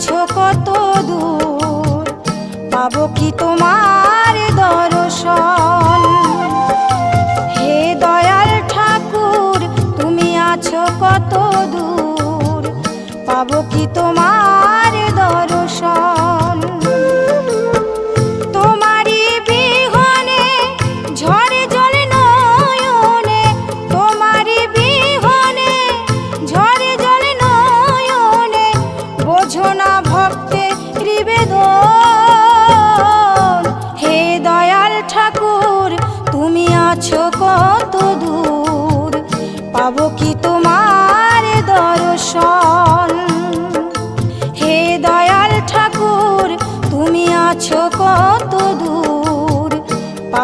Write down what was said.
আছো কত দূর, পাবো কি তোমার দর্শন। হে দয়াল ঠাকুর তুমি আছো কত দূর, পাবো কি তোমার দর্শন। তোমারই বিহনে ঝরে জলে নয়নে, তোমারই বিহনে ঝরে জলে নয়নে, বোঝো না ভক্তের নিবেদন। হে দয়াল ঠাকুর তুমি আছো